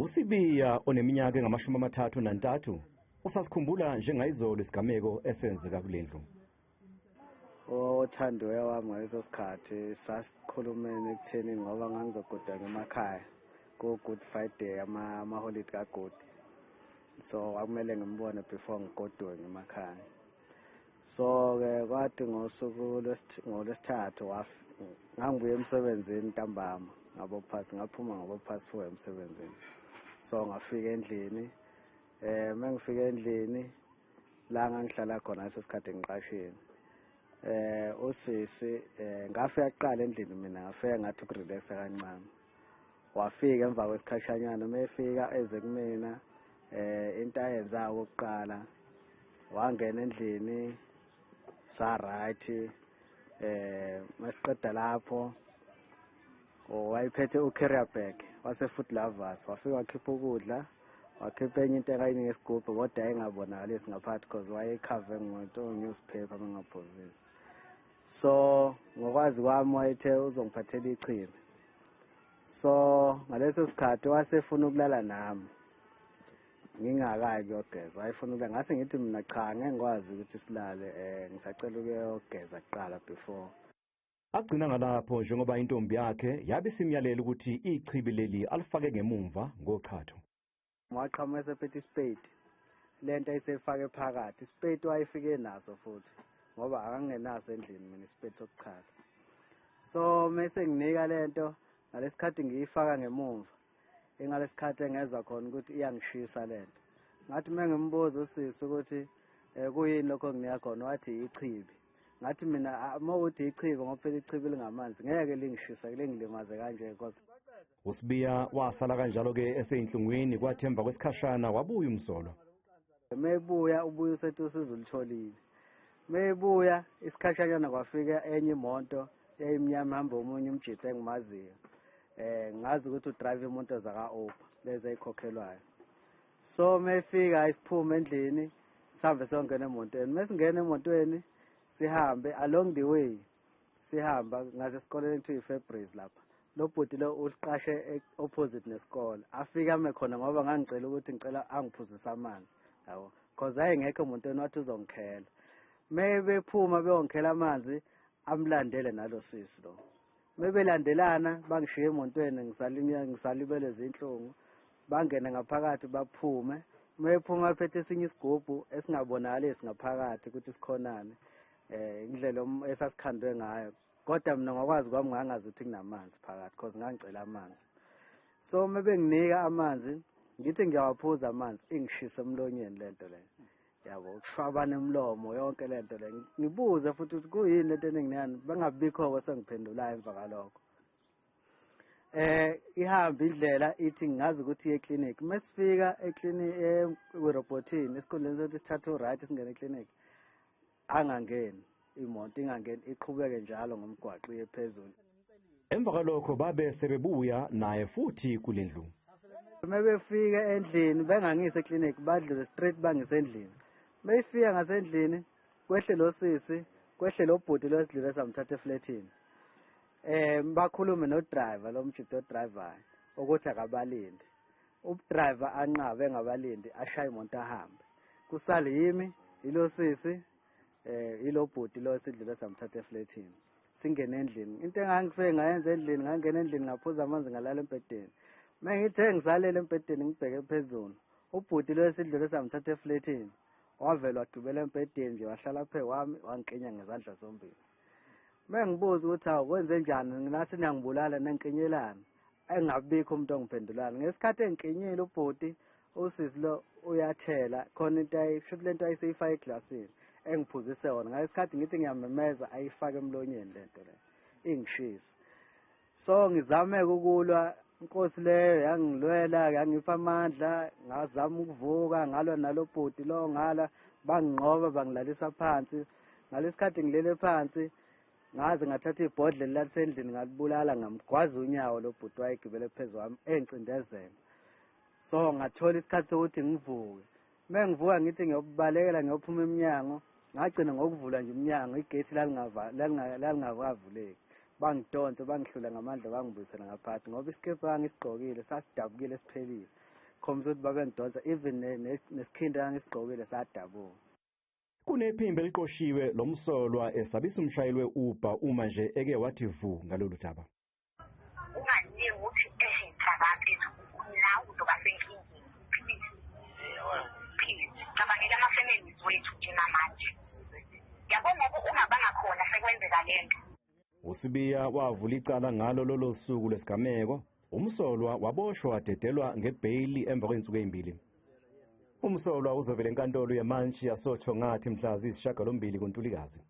U-Sibiya oneminyaka engama-33 usasikhumbula njengayizolo lesigameko esenzeka kulendlu. Othandiwe wami ngaleso sikhathi sasikhulumene ekutheni ngoba ngangizogoda ngemakhaya ku-Good Friday ama-holiday kaGood. So akumele ngimbone before ngigoduwe ngemakhaya. So-ke kwathi ngosuku ngolwesithathu ngangibuye emsebenzini ntambama ngaphuma ngabophasi 4 emsebenzini. So ngafika endlini, mengifika endlini la ngangihlala khona leso sikhathi ngiqashini. Usisi ngafika kuqala endlini mina ngafika ngathi ukurelaxa kancane. Wafika emva kwesikhashanyana mayefika eze kumina into ayenza okokuqala wangena endlini sa right masiqeda lapho wayiphethe u-carrier bag wase food lovers wafika wakhipha ukudla wakhipha enye into ekayini ngesigubhu kodwa ayengabonakali ngaphakathi because wayekhave newspaper mangaphosisi. So ngokwazi kwami wayethe uzongiphathela ichibi. So ngaleso sikhathi wasefuna ukulala nami ngingakayi kuyogeza wayefuna ukulala ngase ngithi mina cha ngeke ngikwazi ukuthi silale ngisacela ukuyogeza kuqala before. Agcina ngalapho njengoba intombi yakhe yabe simyalela ukuthi ichibi leli alifake ngemumva ngochatho. Waqhamuka esephethe ispade lento ayisefake phakathi ispade wayefike naso futhi ngoba akangenaso endlini mina ispade sokuchatha. So mase nginika lento ngalesikhathi ngiyifaka ngemumva engalesikhathi engezwa khona ukuthi iyangishisa lento. Ngathi mengimbuza usisi ukuthi kuyini lokho nginika khona wathi ichibi. Ngathi mina uma uthi ichibi ngoba phela ichibi lingamanzi ngeke lingishisa lingilimaze kanje kodwa. U-Sibiya wasala kanjalo ke eseyinhlungwini kwathemba kwesikhashana wabuya umsolo. Mebuya ubuye usethi usizo litholile. Mebuya isikhashanyana kwafika enye imoto eyimnyama hamba omunye umjita engimaziyo. Ngazi ukuthi udrive imoto zaka Uber lezi ezikhokhelwayo. So mefika isiphuma endlini sihambe songena emotweni. Mesingena emotweni sihambe along the way sihamba ngaze sikoleni to iFabrics lapha. Lo bhuti lo uliqashe opposite nesikole. Afika ame khona ngoba ngangicela ukuthi ngicela angiphuzise amanzi. Yabo. Because ayengekho emotweni wathi uzongikhela. Mebephuma beyongikhela amanzi amlandele nalo sisi lo. Mebelandelana bangishiye emotweni ngisalibele izinhlungu. Bangene ngaphakathi baphume. Mephuma phethe esinye isigubhu esingabonakali singaphakathi ukuthi sikhonane. Indlela esasikhandwe ngayo. Kodwa mina ngokwazi kwami ngangazi ukuthi kunamanzi phakathi because ngangicela amanzi. So mebenginika amanzi ngithi ngiyawaphuza amanzi ingishisa emlonyeni lento le. Yabo ukushwabana emlomo yonke lento le. Ngibuze futhi ukuthi kuyini lento eningiyani bengabikho kwesengiphendulayo emva kalokho. Ihamba indlela ithi ngazi ukuthi iye clinic. Mesifika eclinic eRobotini esikhundleni sokuthi sithathe right singene eclinic angangeni. Imoto ingangeni iqhubeke njalo ngomgwaqo ephezulu. Emva kalokho babe sebebuya naye futhi kulendlu. Mebefika endlini bengangise eclinic badlule straight bangisendlini. Mefika ngasendlini kwehle lo sisi kwehle lo bhuti lo sidlule samthatha eflatini. Bakhulume no driver lo mjito driver ukuthi akabalinde. Udriver anqabe engabalindi ashaya imoto ahambe. Kusale yimi ilo sisi ilo bhuti lo sidlule samthatha eflatini. Singene endlini. Into engangifike ngayenza endlini ngangena endlini ngaphuza amanzi ngalala empedeni. Mengithe ngisalele empedeni ngibheke phezulu. Ubhuti lo sidlule samthatha eflatini. Wavela wagibela empedeni nje wahlala phe wami wangiqinya ngezandla zombili. Mengibuza ukuthi hawu kwenze njani nginathi niyangibulala nenkinyelana. Engabikho umuntu ongiphendulana. Ngesikhathi engiqinyile ubhuti usisi lo uyathela khona into ayishuthi lento ayiseyifaka eglasini. Engiphuzise wona ngesikhathi ngithi ngiyamemeza ayifake emlonyeni lento le ingishisa. So ngizame ukulwa inkosi leyo yangilwela yangipha amandla ngazama ukuvuka ngalwa nalobhuti lo ngala banginqoba bangilalisa phansi. Ngalesikhathi ngilele phansi ngaze ngathatha ibhodlela lasendlini ngalibulala ngamgwaza unyawo lobhuti wayegibele phezulu wami engicindezela. So ngathola isikhathi sokuthi ngivuke. Mengivuka ngithi ngiyobalekela ngiyophuma eminyango ngagcina ngokuvula nje iminyango igate lalingavuleki. Bangidonse bangihlula ngamandla bangibuyisela ngaphakathi ngoba isikepe angisigqokile sasidabukile siphelile. bakhombisa ukuthi babengidonsa even nesikhindi angisigqokile sadabuka. Kunephimbo eliqoshiwe lomsolwa esabisa umshayeli we-Uber uma nje eke wathi vu ngalolu daba. Ungaziye ukuthi ehintsha nawe uzoba senkingeni. Please, cabangela ama-families wethu njengamanje. Yabona ngoba ungabanga khona sekwenzeka lento. U-Sibiya wavula icala ngalo lolo suku lesigameko. Umsolwa waboshwa wadedelwa ngebheyili emva kwensuku ezimbili. Umsolwa uzovela enkantolo yamanje yasothwa ngathi mhla ziyisishiyagalombili kuNtulikazi.